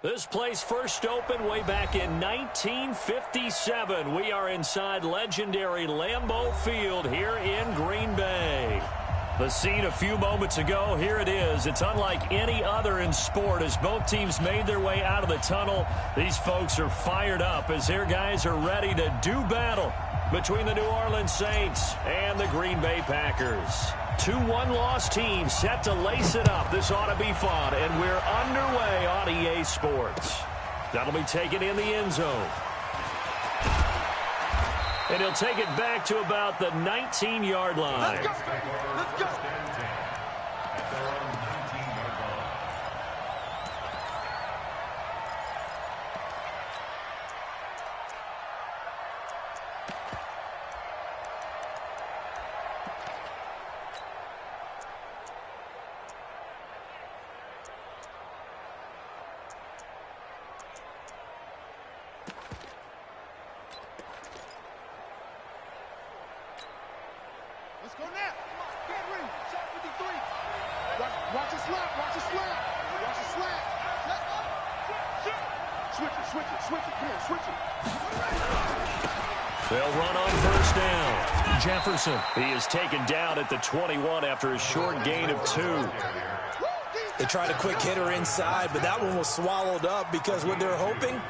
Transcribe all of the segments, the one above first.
This place first opened way back in 1957. We are inside legendary Lambeau Field here in Green Bay. The scene a few moments ago, here it is. It's unlike any other in sport as both teams made their way out of the tunnel. These folks are fired up as their guys are ready to do battle between the New Orleans Saints and the Green Bay Packers. 2 one-loss teams set to lace it up. This ought to be fun, and we're underway on EA Sports. That'll be taken in the end zone. And he'll take it back to about the 19-yard line. Let's go. Let's go. Let's go now. Get ready. Shot 53. Watch the slap. Watch the slap. Watch the slap. Switch it. Switch it. Switch it. Come here. Switch it. They'll run on first down. Jefferson. He is taken down at the 21 after a short gain of 2. They tried a quick hitter inside, but that one was swallowed up because what they're hoping,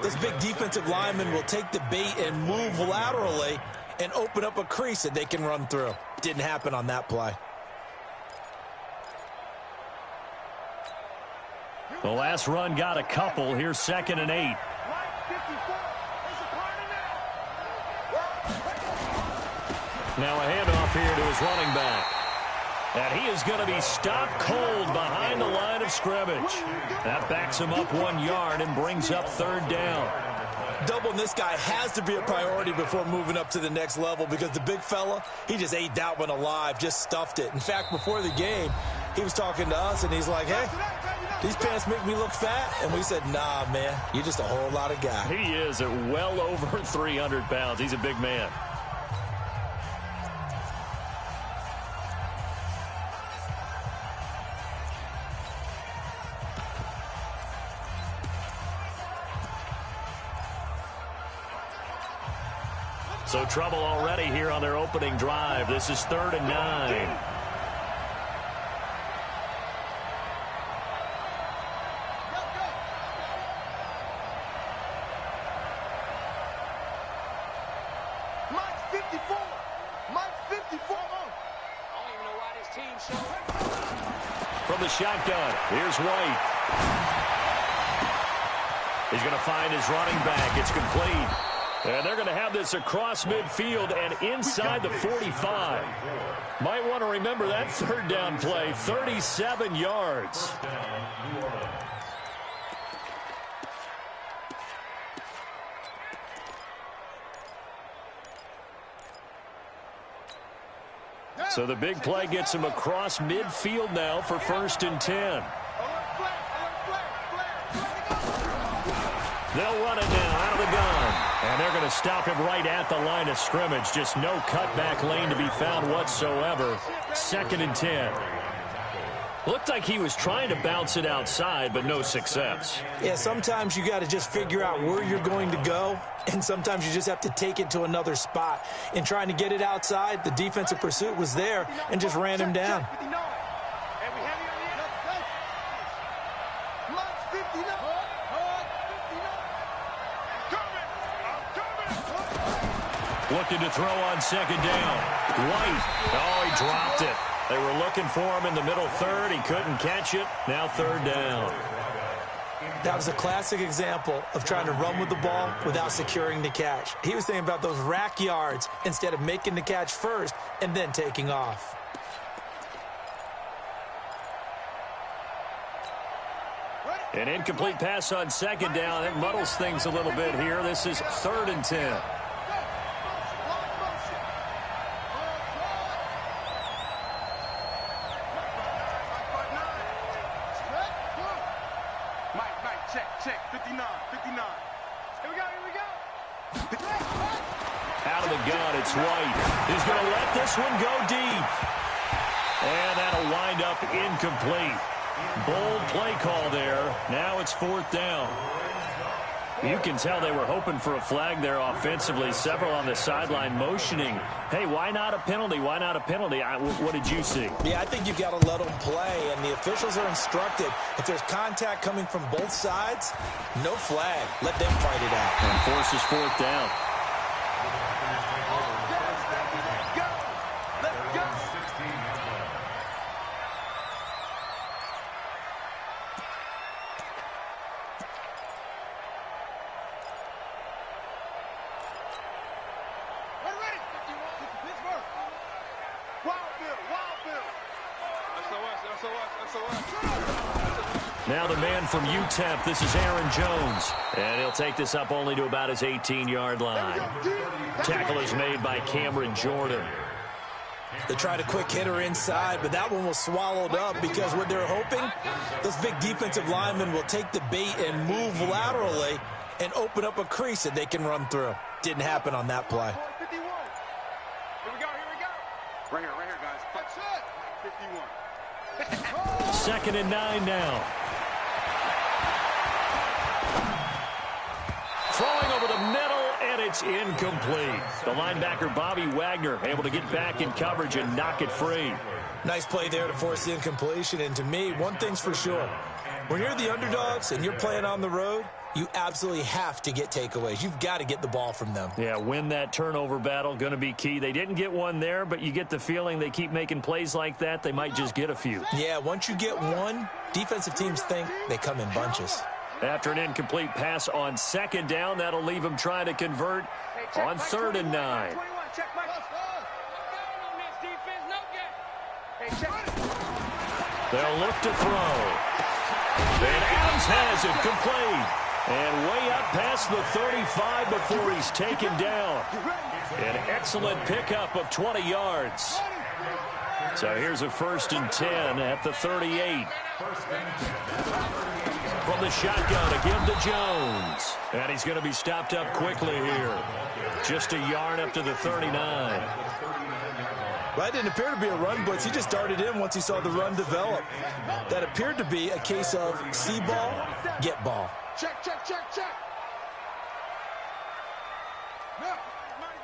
this big defensive lineman will take the bait and move laterally and open up a crease that they can run through. Didn't happen on that play. The last run got a couple. Here's 2nd and 8. Now a handoff here to his running back. And he is going to be stopped cold behind the line of scrimmage. That backs him up 1 yard and brings up 3rd down. Doubling this guy has to be a priority before moving up to the next level because the big fella, he just ate that one alive, just stuffed it. In fact, before the game, he was talking to us, and he's like, hey, these pants make me look fat. And we said, nah, man, you're just a whole lot of guy. He is at well over 300 pounds. He's a big man. So trouble already here on their opening drive. This is 3rd and 9. Mike 54. Mike 54. I don't even know why this team showed up. From the shotgun, here's White. He's going to find his running back. It's complete. And they're going to have this across midfield and inside the 45. Might want to remember that 3rd down play, 37 yards. So the big play gets him across midfield now for 1st and 10. They'll run it now out of the gun. And they're going to stop him right at the line of scrimmage. Just no cutback lane to be found whatsoever. 2nd and 10. Looked like he was trying to bounce it outside, but no success. Yeah, sometimes you got to just figure out where you're going to go, and sometimes you just have to take it to another spot. In trying to get it outside, the defensive pursuit was there and just ran him down. Looking to throw on 2nd down. White. Oh, he dropped it. They were looking for him in the middle 3rd. He couldn't catch it. Now 3rd down. That was a classic example of trying to run with the ball without securing the catch. He was thinking about those rack yards instead of making the catch first and then taking off. An incomplete pass on 2nd down. It muddles things a little bit here. This is 3rd and 10. Check, 59. Here we go. Out of the gun, it's White. He's going to let this one go deep. And that'll wind up incomplete. Bold play call there. Now it's 4th down. You can tell they were hoping for a flag there offensively. Several on the sideline motioning, hey, why not a penalty? Why not a penalty? What did you see? Yeah, I think you've got to let them play, and the officials are instructed if there's contact coming from both sides, no flag. Let them fight it out. And forces 4th down. Now the man from UTEP, this is Aaron Jones. And he'll take this up only to about his 18-yard line. Tackle is made by Cameron Jordan. They tried a quick hitter inside, but that one was swallowed up because what they're hoping, those big defensive linemen will take the bait and move laterally and open up a crease that they can run through. Didn't happen on that play. Here we go. Right here, guys. That's it. 51. 2nd and 9 now. Throwing over the middle, and it's incomplete. The linebacker, Bobby Wagner, able to get back in coverage and knock it free. Nice play there to force the incompletion. And to me, one thing's for sure. When you're the underdogs and you're playing on the road, you absolutely have to get takeaways. You've got to get the ball from them. Yeah, win that turnover battle, going to be key. They didn't get one there, but you get the feeling they keep making plays like that, they might just get a few. Yeah, once you get one, defensive teams think they come in bunches. After an incomplete pass on 2nd down, that'll leave them trying to convert on 3rd and 9. They'll look to throw. And Adams has it complete. And way up past the 35 before he's taken down. An excellent pickup of 20 yards. So here's a 1st and 10 at the 38. From the shotgun, again to Jones. And he's going to be stopped up quickly here. Just a yard up to the 39. Well, it didn't appear to be a run blitz. He just darted in once he saw the run develop. That appeared to be a case of see ball, get ball. Check.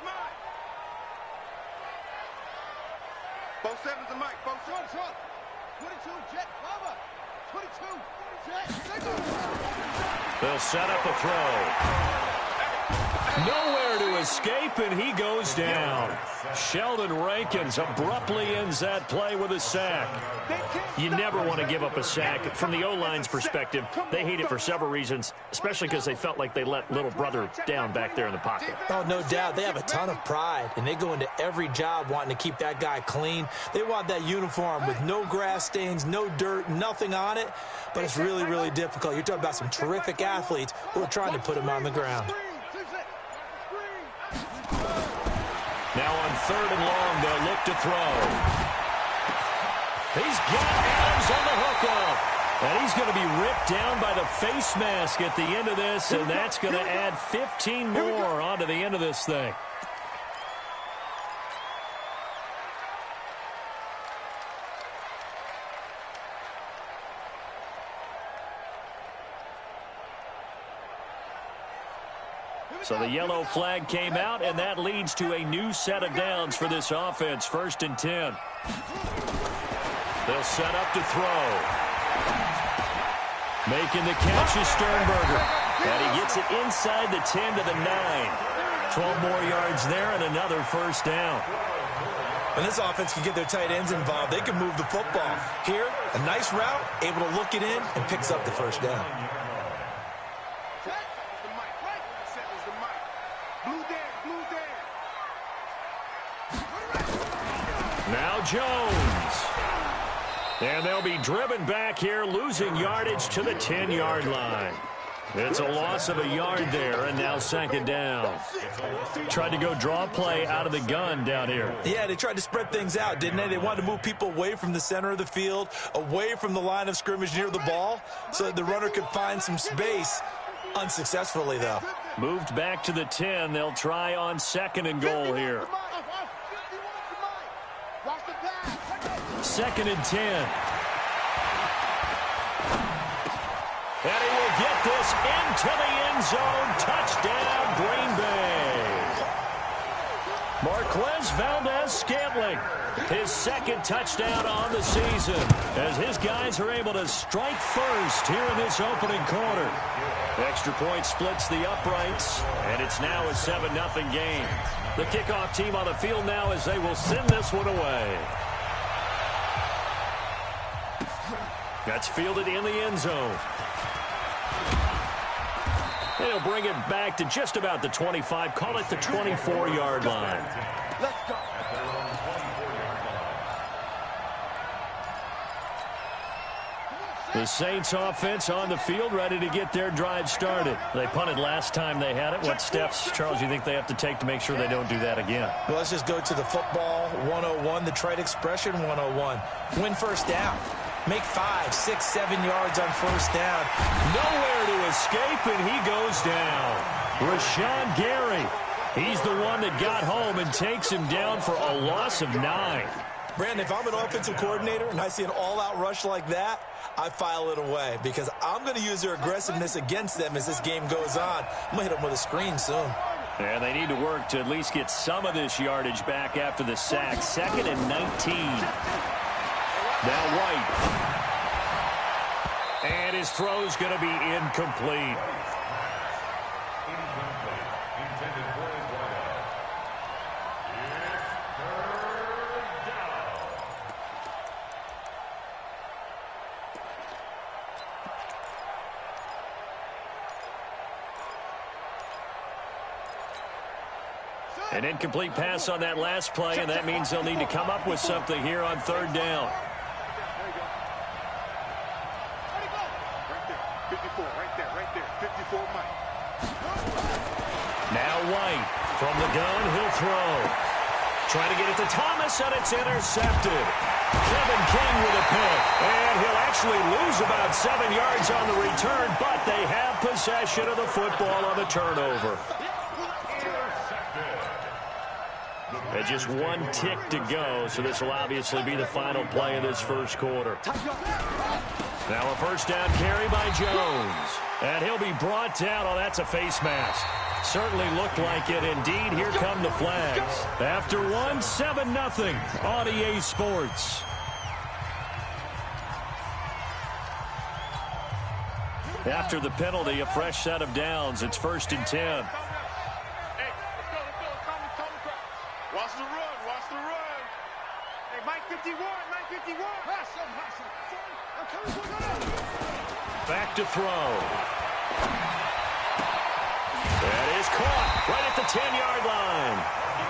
Mike. Both sevens and Mike. Both sevens. 22, jet, cover. 22, jet, They'll set up a throw. Nowhere to escape, and he goes down. Sheldon Rankins abruptly ends that play with a sack. You never want to give up a sack. From the O-line's perspective, they hate it for several reasons, especially because they felt like they let little brother down back there in the pocket. Oh, no doubt. They have a ton of pride, and they go into every job wanting to keep that guy clean. They want that uniform with no grass stains, no dirt, nothing on it, but it's really, really difficult. You're talking about some terrific athletes who are trying to put him on the ground. Now on 3rd and long, they'll look to throw. He's got Adams on the hook up. And he's going to be ripped down by the face mask at the end of this, and that's going to add 15 more onto the end of this thing. So the yellow flag came out, and that leads to a new set of downs for this offense. 1st and 10. They'll set up to throw. Making the catch is Sternberger. And he gets it inside the 10 to the 9. 12 more yards there and another 1st down. When this offense can get their tight ends involved, they can move the football. Here, a nice route, able to look it in, and picks up the 1st down. Now Jones. And they'll be driven back here, losing yardage to the 10-yard line. It's a loss of a yard there, and now 2nd down. Tried to go draw play out of the gun down here. Yeah, they tried to spread things out, didn't they? They wanted to move people away from the center of the field, away from the line of scrimmage near the ball, so that the runner could find some space. Unsuccessfully, though. Moved back to the 10. They'll try on 2nd and goal here. 2nd and 10. And he will get this into the end zone. Touchdown, Green Bay. Marquez Valdez-Scantling, his second touchdown on the season, as his guys are able to strike first here in this opening quarter. Extra point splits the uprights, and it's now a 7-0 game. The kickoff team on the field now as they will send this one away. That's fielded in the end zone. They'll bring it back to just about the 25, call it the 24-yard line. Let's go. The Saints offense on the field, ready to get their drive started. They punted last time they had it. What steps, Charles, you think they have to take to make sure they don't do that again? Well, let's just go to the football 101, the trade expression 101. Win first down. Make 5, 6, 7 yards on first down. Nowhere to escape, and he goes down. Rashawn Gary, he's the one that got home and takes him down for a loss of 9. Brandon, if I'm an offensive coordinator and I see an all-out rush like that, I file it away because I'm going to use their aggressiveness against them as this game goes on. I'm going to hit them with a screen soon. And they need to work to at least get some of this yardage back after the sack. 2nd and 19. Now White. And his throw's going to be incomplete. An incomplete pass on that last play, and that means they'll need to come up with something here on 3rd down. Now White from the gun, he'll throw. Trying to get it to Thomas, and it's intercepted. Kevin King with a pick, and he'll actually lose about 7 yards on the return, but they have possession of the football on the turnover. And just 1 tick to go, so this will obviously be the final play of this first quarter. Now a first down carry by Jones. And he'll be brought down. Oh, that's a face mask. Certainly looked like it. Indeed, here come the flags. After 1, 7-0 on EA Sports. After the penalty, a fresh set of downs. It's 1st and 10. Watch the run. Watch the run. Hey, Mike 51. Mike 51. Back to throw. That is caught right at the 10-yard line.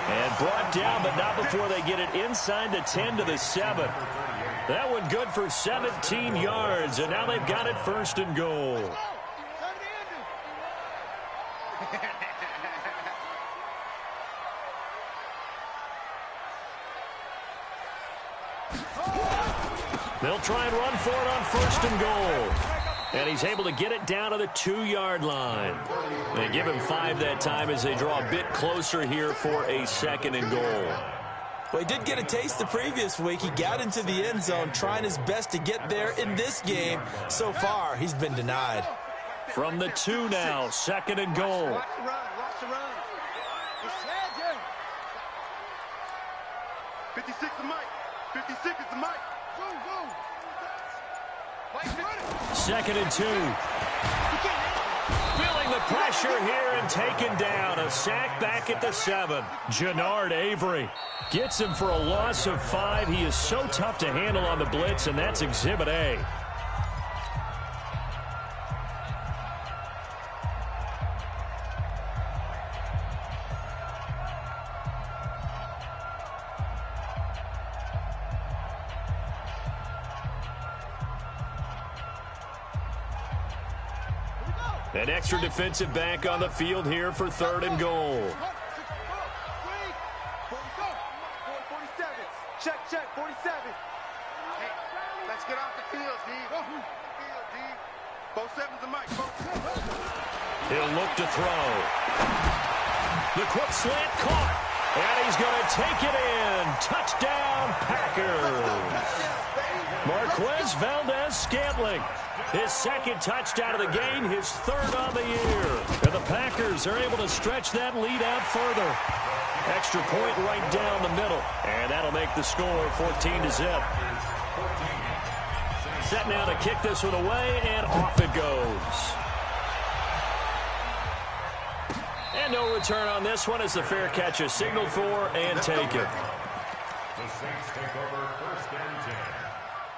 And brought down, but not before they get it inside the 10 to the 7. That one good for 17 yards, and now they've got it 1st and goal. They'll try and run for it on 1st and goal. And he's able to get it down to the 2-yard line. They give him 5 that time as they draw a bit closer here for a 2nd and goal. Well, he did get a taste the previous week. He got into the end zone trying his best to get there in this game. So far, he's been denied. From the 2 now, 2nd and goal. Watch the run. Watch the run. 56 is Mike. 56 is the Mike. Go, go. 2nd and 2. Feeling the pressure here and taken down. A sack back at the 7. Jannard Avery gets him for a loss of 5. He is so tough to handle on the blitz, and that's Exhibit A. An extra defensive back on the field here for 3rd and goal. Check, 47. Hey, let's get off the field, D. Both 7s and Mike. He'll look to throw. The quick slant caught. And he's going to take it in. Touchdown, Packers. Marquez Valdez-Scantling. His second touchdown of the game, his third on the year. And the Packers are able to stretch that lead out further. Extra point right down the middle. And that'll make the score 14-0. Set now to kick this one away, and off it goes. And no return on this one as the fair catch is signaled for and taken. The Saints take over first and 10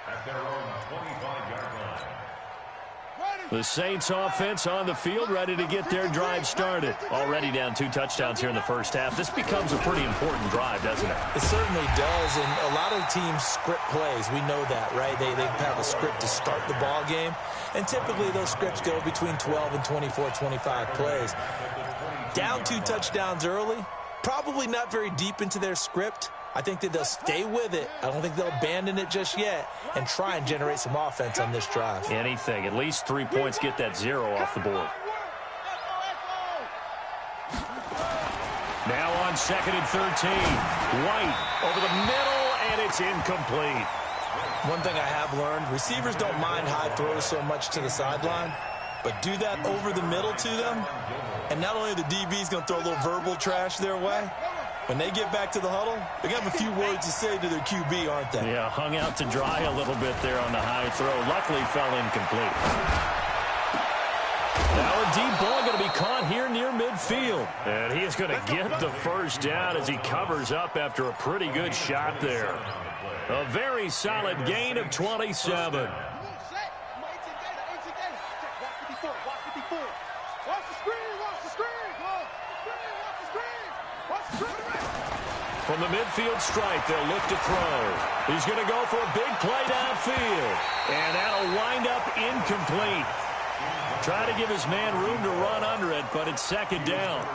at their own 25-yard line. The Saints offense on the field, ready to get their drive started. Already down 2 touchdowns here in the first half. This becomes a pretty important drive, doesn't it? It certainly does, and a lot of teams script plays. We know that, right? They have a script to start the ball game, and typically those scripts go between 12 and 24, 25 plays. Down 2 touchdowns early, probably not very deep into their script. I think that they'll stay with it. I don't think they'll abandon it just yet and try and generate some offense on this drive. Anything. At least 3 points, get that 0 off the board. Now on 2nd and 13. White over the middle, and it's incomplete. One thing I have learned, receivers don't mind high throws so much to the sideline, but do that over the middle to them, and not only the DB's going to throw a little verbal trash their way, when they get back to the huddle, they're going to have a few words to say to their QB, aren't they? Yeah, hung out to dry a little bit there on the high throw. Luckily fell incomplete. Now a deep ball going to be caught here near midfield. And he is going to get the first down as he covers up after a pretty good shot there. A very solid gain of 27. From the midfield stripe, they'll look to throw. He's going to go for a big play downfield. And that'll wind up incomplete. Try to give his man room to run under it, but it's 2nd down.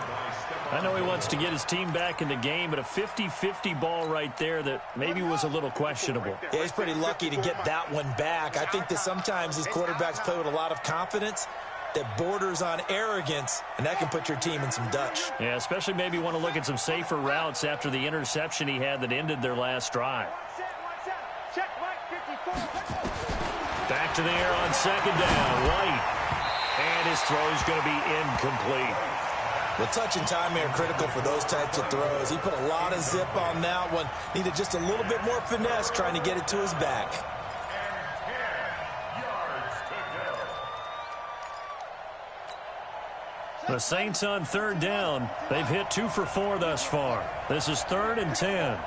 I know he wants to get his team back in the game, but a 50-50 ball right there that maybe was a little questionable. Yeah, he's pretty lucky to get that one back. I think that sometimes these quarterbacks play with a lot of confidence that borders on arrogance, and that can put your team in some Dutch. Yeah, especially maybe want to look at some safer routes after the interception he had that ended their last drive. Back to the air on 2nd down. White. And his throw is going to be incomplete. Well, touch and timing are critical for those types of throws. He put a lot of zip on that one. Needed just a little bit more finesse trying to get it to his back. The Saints on 3rd down. They've hit 2 for 4 thus far. This is 3rd and 10.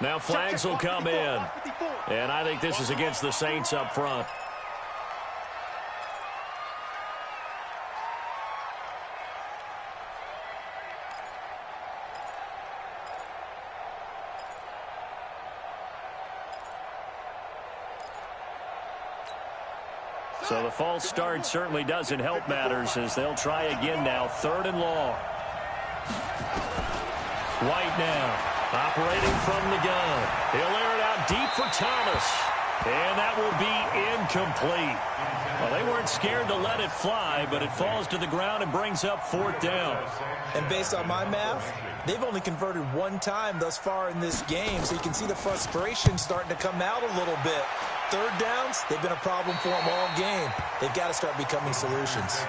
Now flags will come in. And I think this is against the Saints up front. So the false start certainly doesn't help matters as they'll try again now. 3rd and long. White now operating from the gun. He'll air it out deep for Thomas. And that will be incomplete. Well, they weren't scared to let it fly, but it falls to the ground and brings up 4th down. And based on my math, they've only converted 1 time thus far in this game, so you can see the frustration starting to come out a little bit. 3rd downs, they've been a problem for them all game. They've got to start becoming solutions.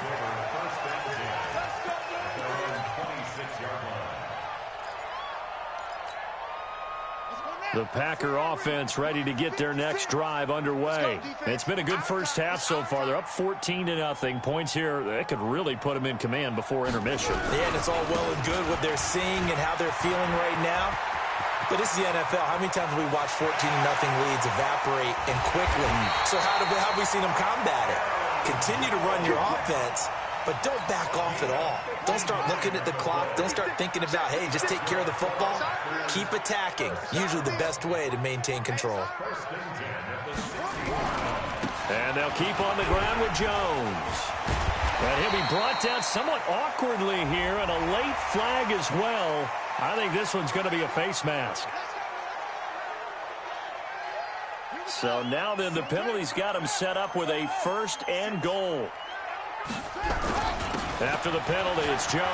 The Packer offense ready to get their next drive underway. It's been a good first half so far. They're up 14-0. Points here, that could really put them in command before intermission. Yeah, and it's all well and good what they're seeing and how they're feeling right now. But this is the NFL. How many times have we watched 14-0 leads evaporate and quickly? So how have we seen them combat it? Continue to run your offense, but don't back off at all. Don't start looking at the clock. Don't start thinking about, hey, just take care of the football. Keep attacking. Usually the best way to maintain control. And they'll keep on the ground with Jones. And he'll be brought down somewhat awkwardly here, and a late flag as well. I think this one's going to be a face mask. So now then the penalty's got him set up with a 1st and goal. After the penalty, it's Jones.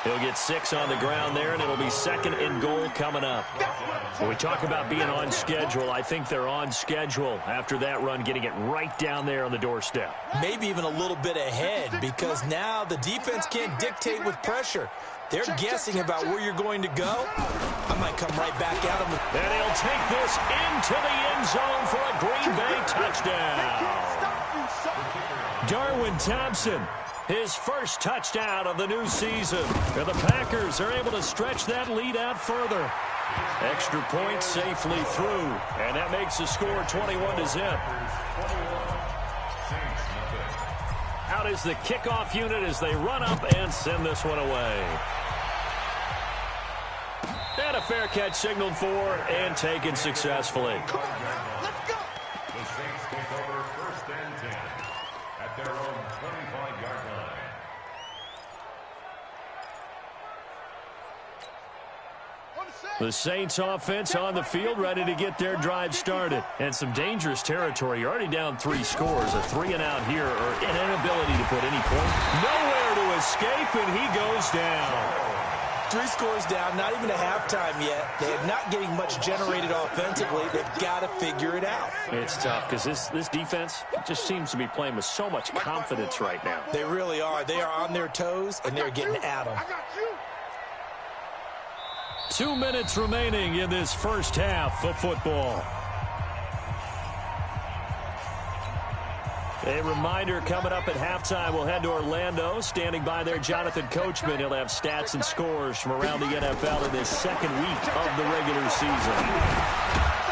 He'll get 6 on the ground there, and it'll be 2nd and goal coming up. When we talk about being on schedule, I think they're on schedule after that run, getting it right down there on the doorstep. Maybe even a little bit ahead, because now the defense can't dictate with pressure. They're guessing about where you're going to go. I might come right back at them. And he'll take this into the end zone for a Green Bay touchdown. Darwin Thompson, his first touchdown of the new season. And the Packers are able to stretch that lead out further. Extra point safely through. And that makes the score 21-0. Out is the kickoff unit as they run up and send this one away. And a fair catch signaled for and taken successfully. Come on, let's go. The Saints take over 1st and 10 at their own 25-yard line. The Saints offense on the field, ready to get their drive started. And some dangerous territory. You're already down 3 scores. A 3-and-out here, or an inability to put any point. Nowhere to escape, and he goes down. 3 scores down, not even a halftime yet. They're not getting much generated offensively. They've got to figure it out. It's tough because this defense just seems to be playing with so much confidence right now. They really are. They are on their toes, and they're getting at them. 2 minutes remaining in this first half of football. A reminder, coming up at halftime, we'll head to Orlando. Standing by there, Jonathan Coachman. He'll have stats and scores from around the NFL in this 2nd week of the regular season.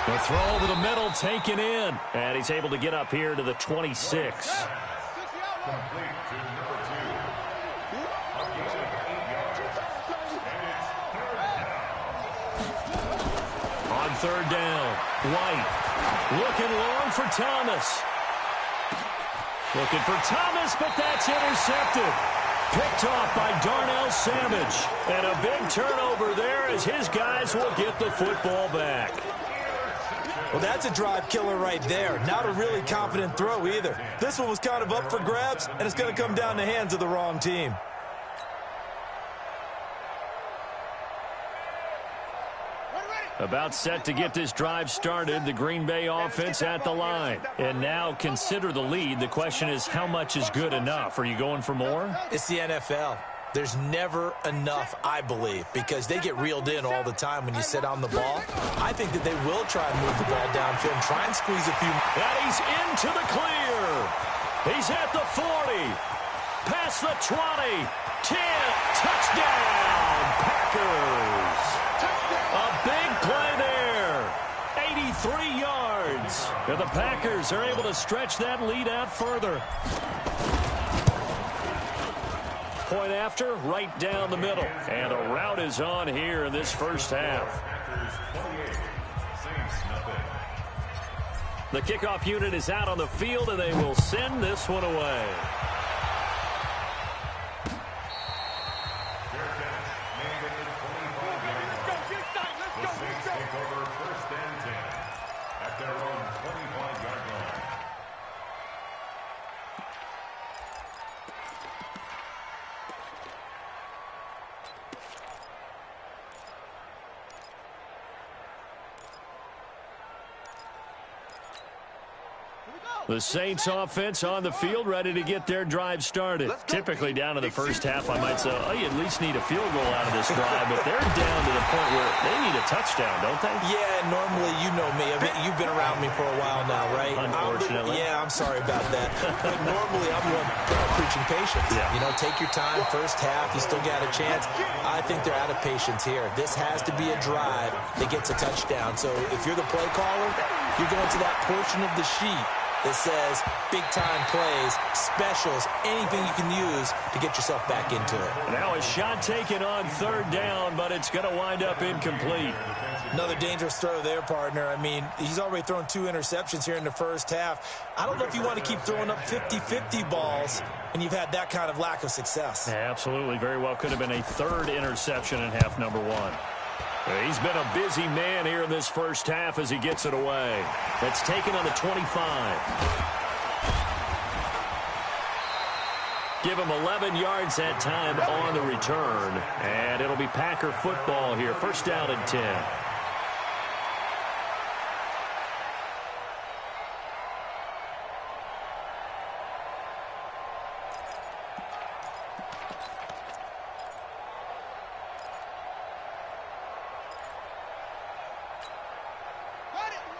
The throw over the middle, taken in. And he's able to get up here to the 26. Complete to number 2. A gain of 8 yards. And it's 3rd down. On 3rd down, White looking long for Thomas. Looking for Thomas, but that's intercepted. Picked off by Darnell Savage. And a big turnover there as his guys will get the football back. Well, that's a drive killer right there. Not a really confident throw either. This one was kind of up for grabs, and it's going to come down the hands of the wrong team. About set to get this drive started, the Green Bay offense at the line. And now consider the lead. The question is, how much is good enough? Are you going for more? It's the NFL. There's never enough, I believe, because they get reeled in all the time when you sit on the ball. I think that they will try and move the ball downfield and try and squeeze a few. And he's into the clear. He's at the 40. Past the 20. 10. Touchdown, Packers. A big play there. 83 yards. And the Packers are able to stretch that lead out further. Point after, right down the middle. And a rout is on here in this first half. The kickoff unit is out on the field, and they will send this one away. The Saints offense on the field, ready to get their drive started. Typically down in the first half, I might say, oh, you at least need a field goal out of this drive, but they're down to the point where they need a touchdown, don't they? Yeah, normally, you know me. I mean, you've been around me for a while now, right? Unfortunately. I'm sorry about that. But normally, I'm one preaching patience. Yeah. You know, take your time. First half, you still got a chance. I think they're out of patience here. This has to be a drive that gets a touchdown. So if you're the play caller, you're going to that portion of the sheet that says big-time plays, specials, anything you can use to get yourself back into it. Now a shot taken on 3rd down, but it's going to wind up incomplete. Another dangerous throw there, partner. I mean, he's already thrown 2 interceptions here in the first half. I don't know if you want to keep throwing up 50-50 balls when you've had that kind of lack of success. Yeah, absolutely. Very well could have been a 3rd interception in half number 1. He's been a busy man here in this first half as he gets it away. That's taken on the 25. Give him 11 yards that time on the return. And it'll be Packer football here. First down and 10.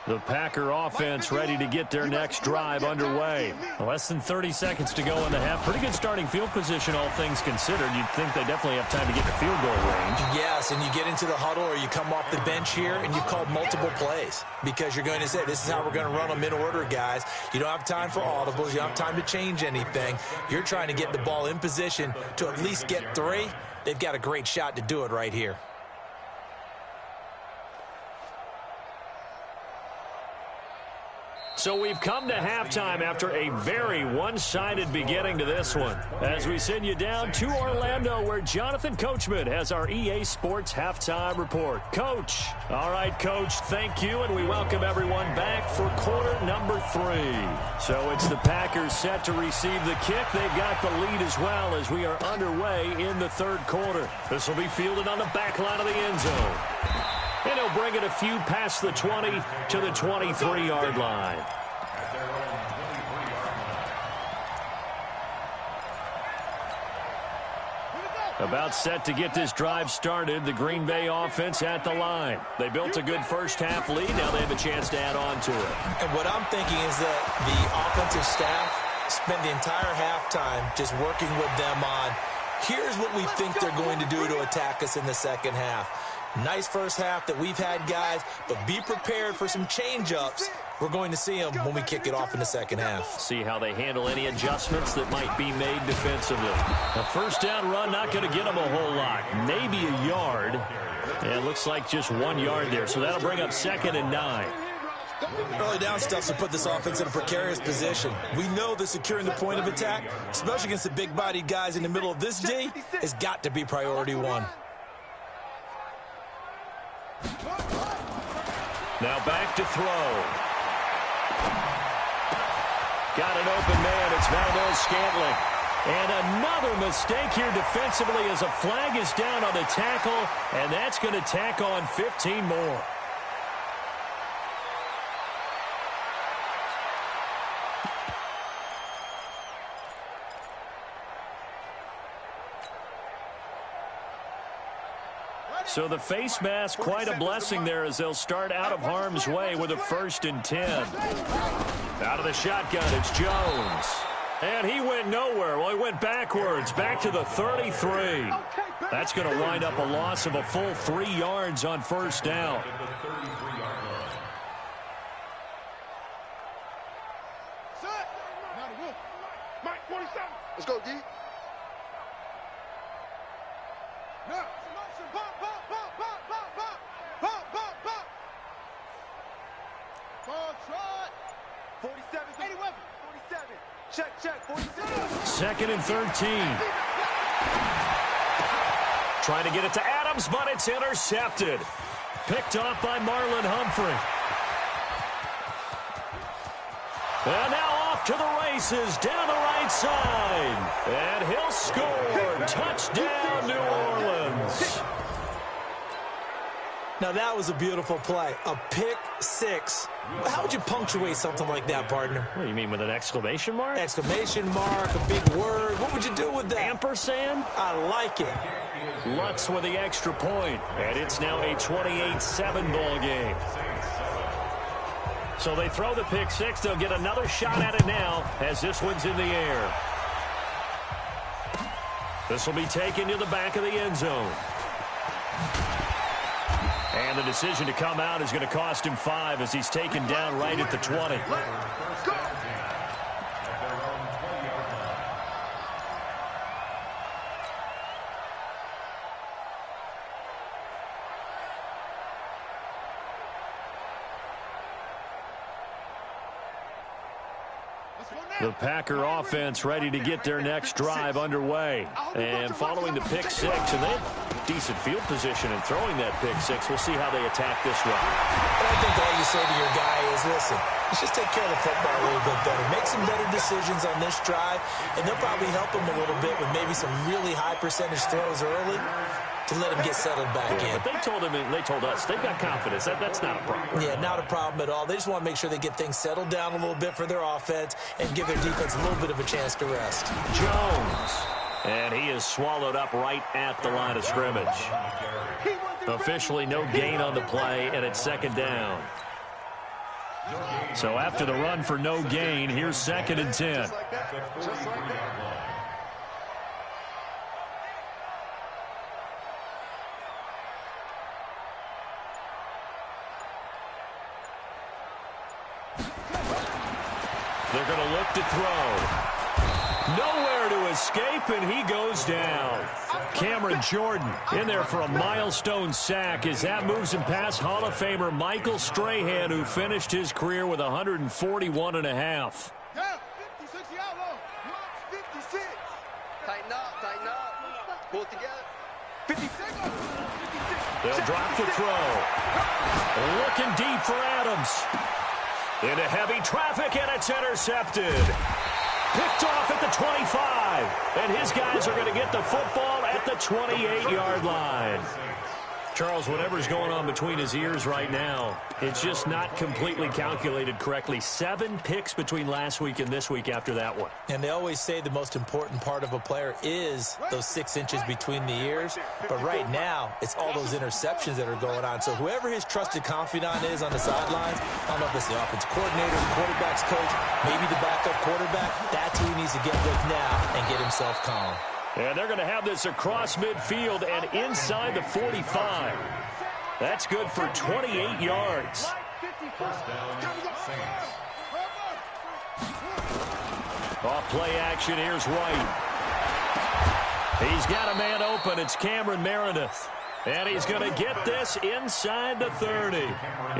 The Packer offense ready to get their next drive underway. Less than 30 seconds to go in the half. Pretty good starting field position, all things considered. You'd think they definitely have time to get to field goal range. Yes, and you get into the huddle or you come off the bench here and you've called multiple plays because you're going to say, this is how we're going to run them in order, guys. You don't have time for audibles. You don't have time to change anything. You're trying to get the ball in position to at least get 3. They've got a great shot to do it right here. So we've come to halftime after a very one-sided beginning to this one. As we send you down to Orlando, where Jonathan Coachman has our EA Sports Halftime Report. Coach. All right, Coach, thank you, and we welcome everyone back for quarter number 3. So it's the Packers set to receive the kick. They've got the lead as well as we are underway in the third quarter. This will be fielded on the back line of the end zone. And he'll bring it a few past the 20 to the 23-yard line. About set to get this drive started, the Green Bay offense at the line. They built a good first-half lead. Now they have a chance to add on to it. And what I'm thinking is that the offensive staff spent the entire halftime just working with them on, here's what we think they're going to do to attack us in the second half. Nice first half that we've had, guys, but be prepared for some change-ups. We're going to see them when we kick it off in the second half. See how they handle any adjustments that might be made defensively. A first down run, not going to get them a whole lot. Maybe a yard. And it looks like just 1 yard there, so that'll bring up 2nd and 9. Early down stuff to put this offense in a precarious position. We know that securing the point of attack, especially against the big-bodied guys in the middle of this D, has got to be priority 1. Now back to throw. Got an open man. It's Valdez-Scantling. And another mistake here defensively as a flag is down on the tackle, and that's going to tack on 15 more. So the face mask, quite a blessing there as they'll start out of harm's way with a 1st and 10. Out of the shotgun, it's Jones. And he went nowhere. Well, he went backwards, back to the 33. That's going to wind up a loss of a full 3 yards on first down. Let's go, D. Second and 13. Trying to get it to Adams, but it's intercepted. Picked off by Marlon Humphrey. And now off to the races down the right side. And he'll score. Touchdown, New Orleans. Now, that was a beautiful play. A pick 6. How would you punctuate something like that, partner? What do you mean, with an exclamation mark? Exclamation mark, a big word. What would you do with that? Ampersand? I like it. Lutz with the extra point. And it's now a 28-7 ball game. So they throw the pick 6. They'll get another shot at it now as this one's in the air. This will be taken to the back of the end zone. And the decision to come out is going to cost him 5 as he's taken down right at the 20. The Packer offense ready to get their next drive underway. And following the pick 6, and they have decent field position in throwing that pick 6. We'll see how they attack this run. And I think all you say to your guy is, is, listen, let's just take care of the football a little bit better. Make some better decisions on this drive, and they'll probably help him a little bit with maybe some really high percentage throws early to let him get settled back in. But they told us they've got confidence. That's not a problem. Yeah, not a problem at all. They just want to make sure they get things settled down a little bit for their offense and give their defense a little bit of a chance to rest. Jones. And he is swallowed up right at the line of scrimmage. Officially no gain on the play, and it's second down. So after the run for no gain, here's 2nd and 10. They're going to look to throw. Nowhere to escape, and he goes down. Cameron Jordan in there for a milestone sack as that moves him past Hall of Famer Michael Strahan, who finished his career with 141 and a half. Yeah, 56 yard line. 56. Tighten up. Pull it together. 56. They'll drop the throw. Looking deep for Adams. Into heavy traffic, and it's intercepted. Picked off at the 25. And his guys are going to get the football at the 28-yard line. Charles, whatever's going on between his ears right now, it's just not completely calculated correctly. 7 picks between last week and this week after that one. And they always say the most important part of a player is those 6 inches between the ears. But right now, it's all those interceptions that are going on. So whoever his trusted confidant is on the sidelines, I don't know if it's the offensive coordinator, the quarterback's coach, maybe the backup quarterback, that's who he needs to get with now and get himself calm. And they're going to have this across midfield and inside the 45. That's good for 28 yards. Off play action, here's White. He's got a man open. It's Cameron Meredith. And he's going to get this inside the 30.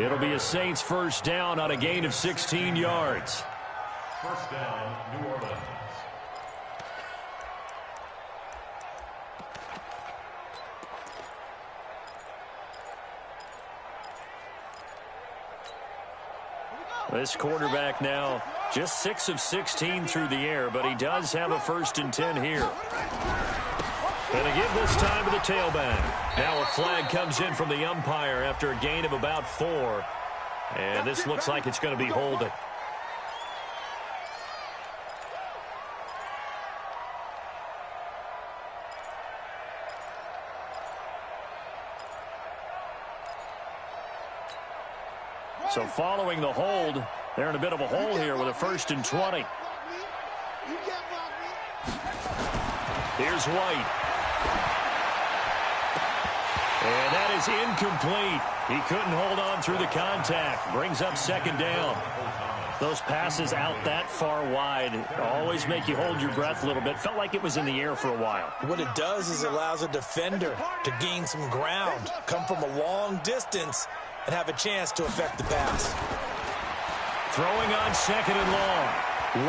It'll be a Saints first down on a gain of 16 yards. First down, New Orleans. This quarterback now just 6 of 16 through the air, but he does have a 1st and 10 here. And they give this time to the tailback. Now a flag comes in from the umpire after a gain of about 4. And this looks like it's going to be holding. So following the hold, they're in a bit of a hole here with a 1st and 20. Here's White. And that is incomplete. He couldn't hold on through the contact. Brings up 2nd down. Those passes out that far wide always make you hold your breath a little bit. Felt like it was in the air for a while. What it does is it allows a defender to gain some ground, come from a long distance, and have a chance to affect the pass. Throwing on 2nd and long.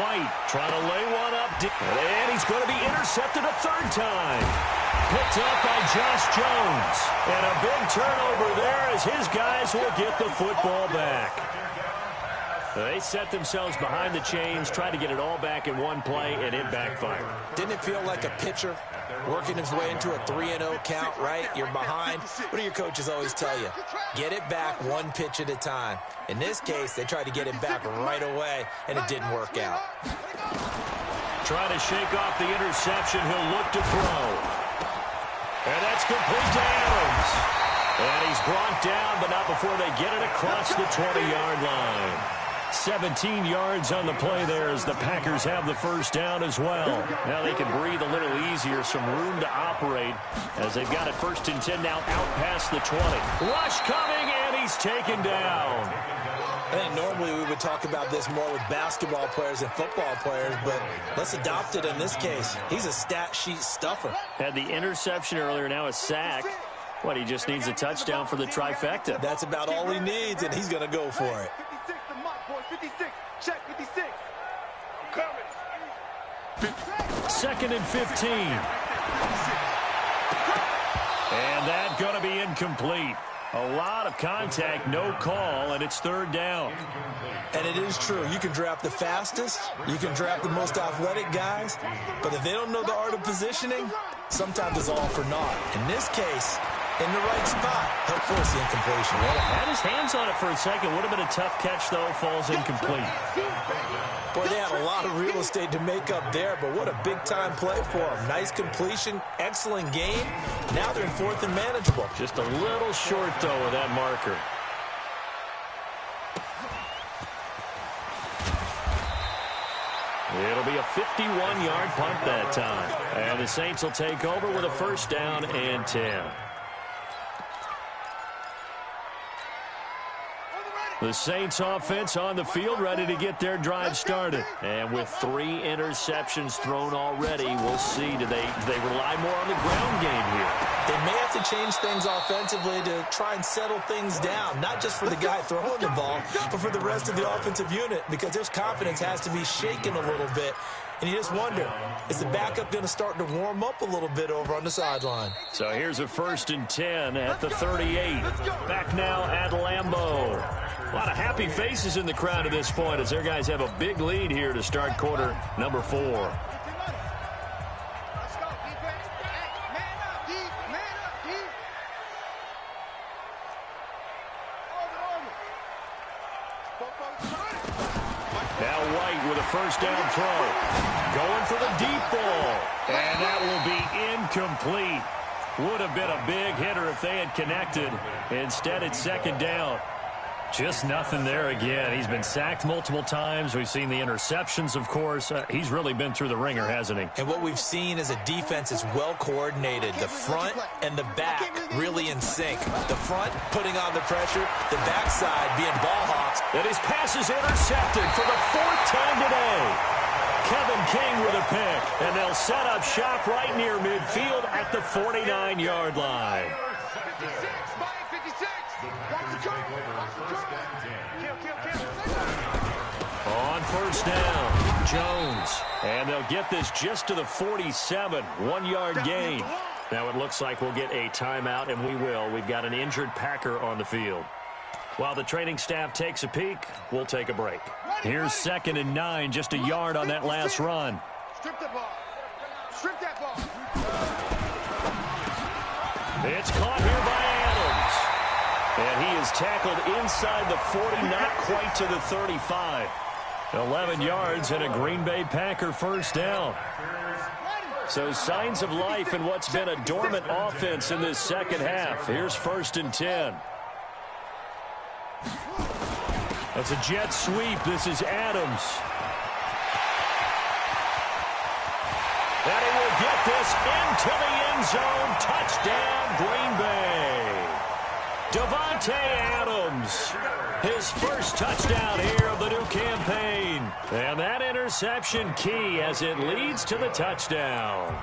White trying to lay one up. And he's going to be intercepted a 3rd time. Picked up by Josh Jones. And a big turnover there as his guys will get the football back. They set themselves behind the chains, tried to get it all back in one play, and it backfired. Didn't it feel like a pitcher working his way into a 3-0 count, right? You're behind. What do your coaches always tell you? Get it back 1 pitch at a time. In this case, they tried to get it back right away, and it didn't work out. Trying to shake off the interception. He'll look to throw. And that's complete to Adams. And he's brought down, but not before they get it across the 20-yard line. 17 yards on the play there as the Packers have the 1st down as well. Now they can breathe a little easier, some room to operate as they've got it 1st and 10 now out past the 20. Rush coming, and he's taken down. I think normally we would talk about this more with basketball players and football players, but let's adopt it in this case. He's a stat sheet stuffer. Had the interception earlier, now a sack. What, he just needs a touchdown for the trifecta. That's about all he needs, and he's going to go for it. 56. Check 56. Coming. 2nd and 15. And that's going to be incomplete. A lot of contact, no call, and it's third down. And it is true. You can draft the fastest, you can draft the most athletic guys, but if they don't know the art of positioning, sometimes it's all for naught. In this case, in the right spot, he'll force the incompletion. Well, had his hands on it for a second. Would have been a tough catch, though. Falls incomplete. Boy, they had a lot of real estate to make up there, but what a big-time play for them. Nice completion, excellent game. Now they're in fourth and manageable. Just a little short, though, of that marker. It'll be a 51-yard punt that time. And the Saints will take over with a first down and 10. The Saints offense on the field, ready to get their drive started. And with 3 interceptions thrown already, we'll see. Do they rely more on the ground game here? They may have to change things offensively to try and settle things down, not just for the guy throwing the ball, but for the rest of the offensive unit, because their confidence has to be shaken a little bit. And you just wonder, is the backup going to start to warm up a little bit over on the sideline? So here's a first and 10 at the 38. Back now at Lambeau. A lot of happy faces in the crowd at this point as their guys have a big lead here to start quarter number 4. Now White with a first down throw. Going for the deep ball. And that will be incomplete. Would have been a big hitter if they had connected. Instead, it's second down. Just nothing there again. He's been sacked multiple times. We've seen the interceptions, of course. He's really been through the ringer, hasn't he? And what we've seen is a defense is well coordinated. The front and the back really in sync. The front putting on the pressure, the backside being ball hawks. And his pass is intercepted for the 4th time today. Kevin King with a pick. And they'll set up shop right near midfield at the 49-yard line. On first down, Jones. And they'll get this just to the 47, 1-yard gain. Now it looks like we'll get a timeout, and we will. We've got an injured Packer on the field. While the training staff takes a peek, we'll take a break. Here's 2nd and 9, just a yard on that last run. Strip that ball. Strip that ball. It's caught here by Adams. And he is tackled inside the 40, not quite to the 35. 11 yards and a Green Bay Packer first down. So signs of life in what's been a dormant offense in this second half. Here's 1st and 10. That's a jet sweep. This is Adams. And he will get this into the end zone. Touchdown, Green Bay. Davante Adams, his first touchdown here of the new campaign. And that interception key as it leads to the touchdown.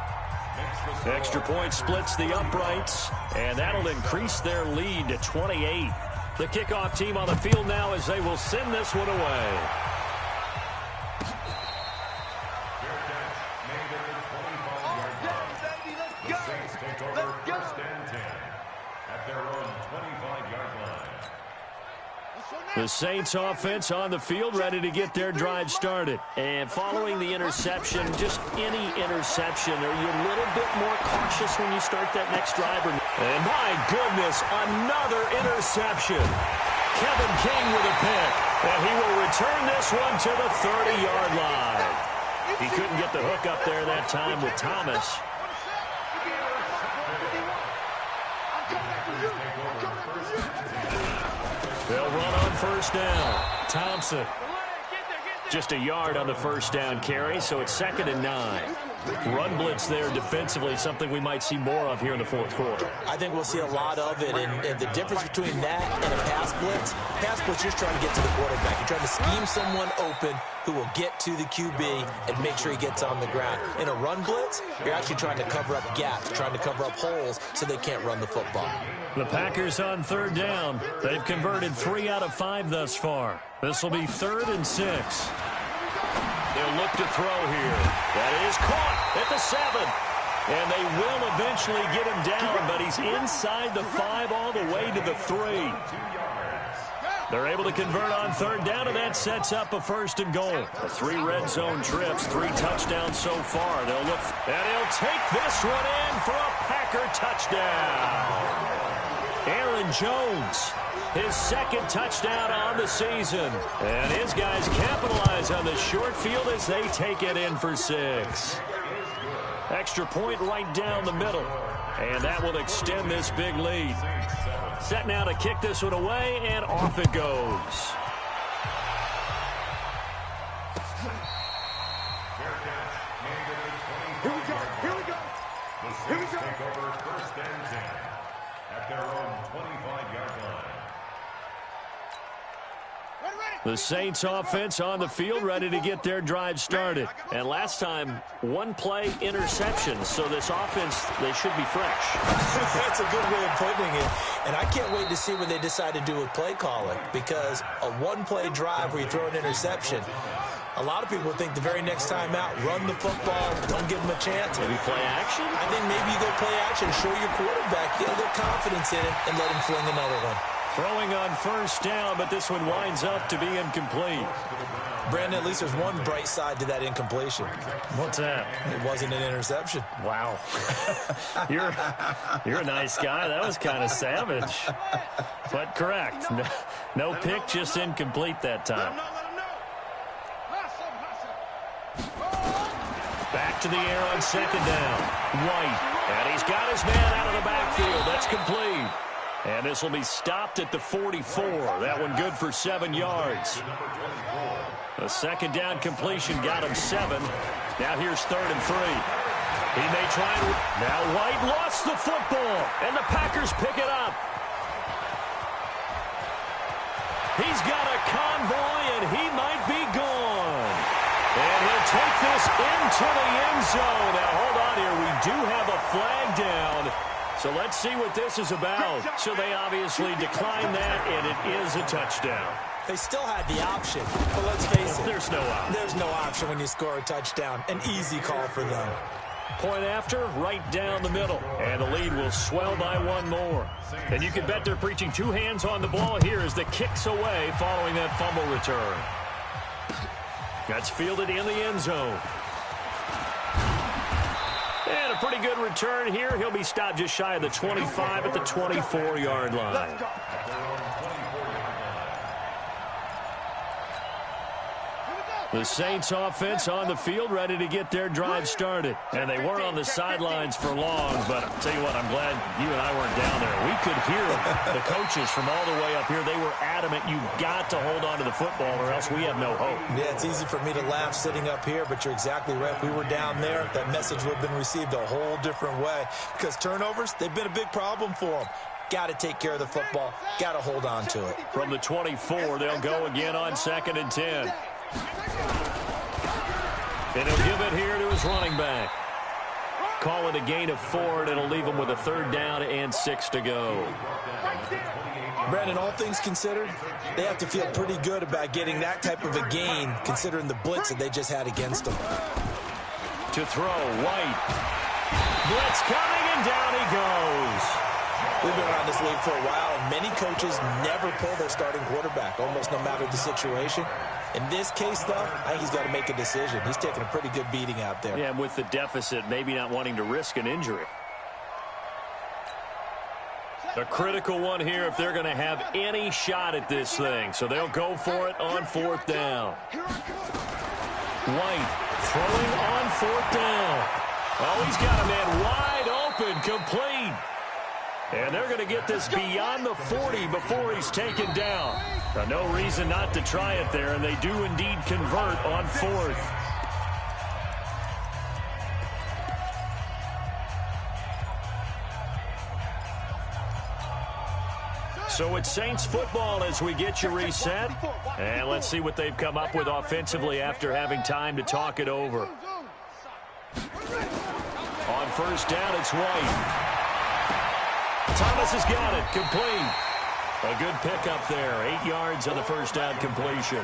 Extra point splits the uprights, and that'll increase their lead to 28. The kickoff team on the field now as they will send this one away. The Saints offense on the field ready to get their drive started. And following the interception, just any interception, are you a little bit more cautious when you start that next drive? And my goodness, another interception. Kevin King with a pick. And he will return this one to the 30-yard line. He couldn't get the hook up there that time with Thomas. They'll run on first down. Thompson. Just a yard on the first down carry, so it's 2nd and 9. Run blitz there defensively, something we might see more of here in the fourth quarter. I think we'll see a lot of it, and the difference between that and a pass blitz, you're trying to get to the quarterback. You're trying to scheme someone open who will get to the QB and make sure he gets on the ground. In a run blitz, you're actually trying to cover up gaps, trying to cover up holes so they can't run the football. The Packers on third down. They've converted 3 out of 5 thus far. This will be 3rd and 6. They'll look to throw here. That is caught at the 7. And they will eventually get him down, but he's inside the 5 all the way to the 3. They're able to convert on third down, and that sets up a 1st and goal. 3 red zone trips, 3 touchdowns so far. They'll look, and he'll take this one in for a Packer touchdown. Aaron Jones, his 2nd touchdown on the season. And his guys capitalize on the short field as they take it in for 6. Extra point right down the middle. And that will extend this big lead. Set now to kick this one away, and off it goes. Here we go. Here we go. The Saints take over 1st and 10 at their own 25-yard line. The Saints offense on the field, ready to get their drive started. And last time, 1-play interception. So this offense, they should be fresh. That's a good way of putting it. And I can't wait to see what they decide to do with play calling, because a 1-play drive where you throw an interception, a lot of people think the very next time out, run the football, don't give them a chance. Maybe play action? I think maybe you go play action, show your quarterback, get a little confidence in it, and let him fling another one. Throwing on 1st down, but this one winds up to be incomplete. Brandon, at least there's one bright side to that incompletion. What's that? It wasn't an interception. Wow. You're a nice guy. That was kind of savage. But correct. No pick, just incomplete that time. Back to the air on 2nd down. White. And he's got his man out of the backfield. That's complete. And this will be stopped at the 44. That one good for 7 yards. The 2nd down completion got him 7. Now here's 3rd and 3. He may try to... Now White lost the football, and the Packers pick it up. He's got a convoy, and he might be gone. And he'll take this into the end zone. Now hold on here. We do have a flag down. So let's see what this is about. So they obviously declined that, and it is a touchdown. They still had the option, but let's face it. There's no option. There's no option when you score a touchdown. An easy call for them. Point after, right down the middle. And the lead will swell by 1 more. And you can bet they're preaching 2 hands on the ball here as the kick's away following that fumble return. That's fielded in the end zone. And a pretty good return here. He'll be stopped just shy of the 25 at the 24-yard line. The Saints offense on the field, ready to get their drive started. And they weren't on the sidelines for long, but I'll tell you what, I'm glad you and I weren't down there. We could hear the coaches from all the way up here. They were adamant, you've got to hold on to the football or else we have no hope. Yeah, it's easy for me to laugh sitting up here, but you're exactly right. If we were down there, that message would have been received a whole different way. Because turnovers, they've been a big problem for them. Got to take care of the football. Got to hold on to it. From the 24, they'll go again on 2nd and 10. And he'll give it here to his running back. Call it a gain of 4, and it'll leave him with a 3rd down and 6 to go. Brandon, all things considered, they have to feel pretty good about getting that type of a gain, considering the blitz that they just had against them. To throw, White. Blitz coming, and down he goes. We've been around this league for a while, and many coaches never pull their starting quarterback, almost no matter the situation. In this case, though, I think he's got to make a decision. He's taking a pretty good beating out there. Yeah, and with the deficit, maybe not wanting to risk an injury. A critical one here if they're going to have any shot at this thing. So they'll go for it on 4th down. White throwing on 4th down. Oh, he's got a man wide open, complete. And they're going to get this beyond the 40 before he's taken down. Now, no reason not to try it there, and they do indeed convert on 4th. So it's Saints football as we get you reset. And let's see what they've come up with offensively after having time to talk it over. On 1st down, it's White. Thomas has got it, complete. A good pickup there, 8 yards on the 1st down completion.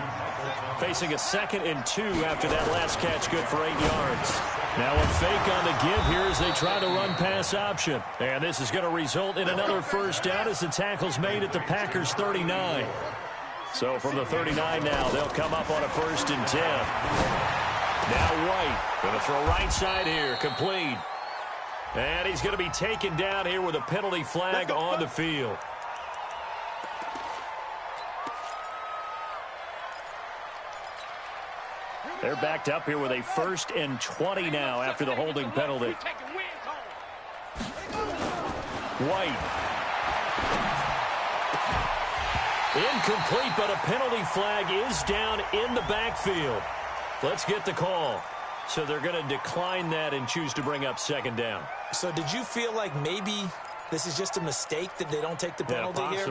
Facing a 2nd and 2 after that last catch, good for 8 yards. Now a fake on the give here as they try to run pass option. And this is going to result in another first down as the tackle's made at the Packers' 39. So from the 39 now, they'll come up on a 1st and 10. Now White going to throw right side here, complete. And he's going to be taken down here with a penalty flag on the field. They're backed up here with a 1st and 20 now after the holding penalty. White. Incomplete, but a penalty flag is down in the backfield. Let's get the call. So they're going to decline that and choose to bring up 2nd down. So did you feel like maybe this is just a mistake that they don't take the penalty here?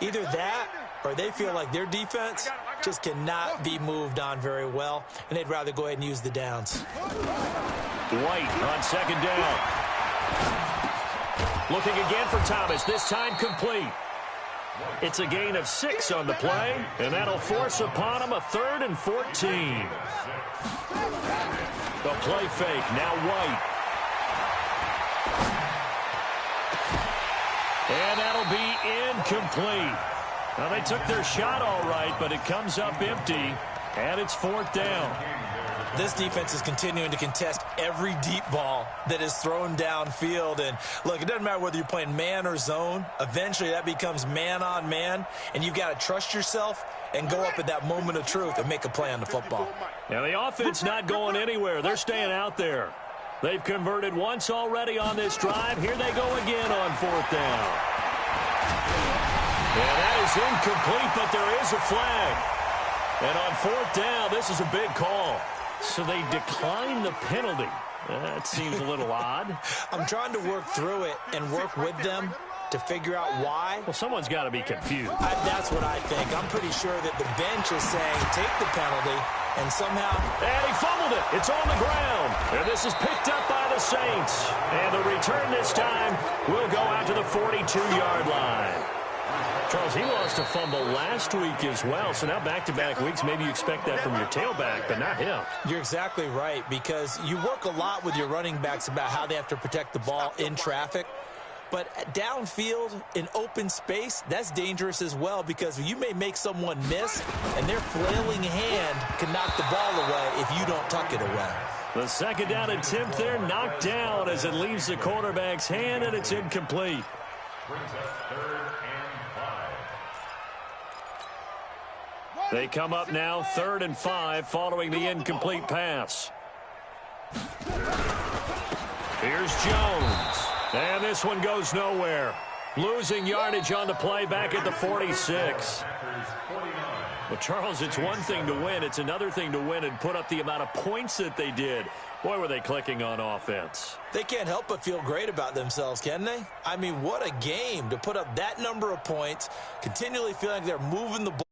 Either that or they feel like their defense just cannot be moved on very well, and they'd rather go ahead and use the downs. White on 2nd down. Looking again for Thomas, this time complete. It's a gain of 6 on the play, and that'll force upon him a 3rd and 14. The play fake, now White. And that'll be incomplete. Now, they took their shot all right, but it comes up empty, and it's 4th down. This defense is continuing to contest every deep ball that is thrown downfield. And, look, it doesn't matter whether you're playing man or zone. Eventually, that becomes man-on-man, and you've got to trust yourself and go up at that moment of truth and make a play on the football. Now, the offense not going anywhere. They're staying out there. They've converted once already on this drive. Here they go again on 4th down. And that is incomplete, but there is a flag. And on 4th down, this is a big call. So they decline the penalty. That seems a little odd. I'm trying to work through it and work with them to figure out why. Well, someone's got to be confused. That's what I think. I'm pretty sure that the bench is saying take the penalty, and somehow... And he fumbled it. It's on the ground. And this is picked up by the Saints. And the return this time will go out to the 42-yard line. Charles, he lost a fumble last week as well, so now back-to-back weeks, maybe you expect that from your tailback, but not him. You're exactly right, because you work a lot with your running backs about how they have to protect the ball in traffic, but downfield in open space, that's dangerous as well, because you may make someone miss, and their flailing hand can knock the ball away if you don't tuck it away. The 2nd down attempt there knocked down as it leaves the quarterback's hand, and it's incomplete. Brings up 3rd and 5. They come up now 3rd and 5 following the incomplete pass. Here's Jones. And this one goes nowhere. Losing yardage on the play back at the 46. Well, Charles, it's one thing to win. It's another thing to win and put up the amount of points that they did. Boy, were they clicking on offense. They can't help but feel great about themselves, can they? I mean, what a game to put up that number of points, continually feeling like they're moving the ball.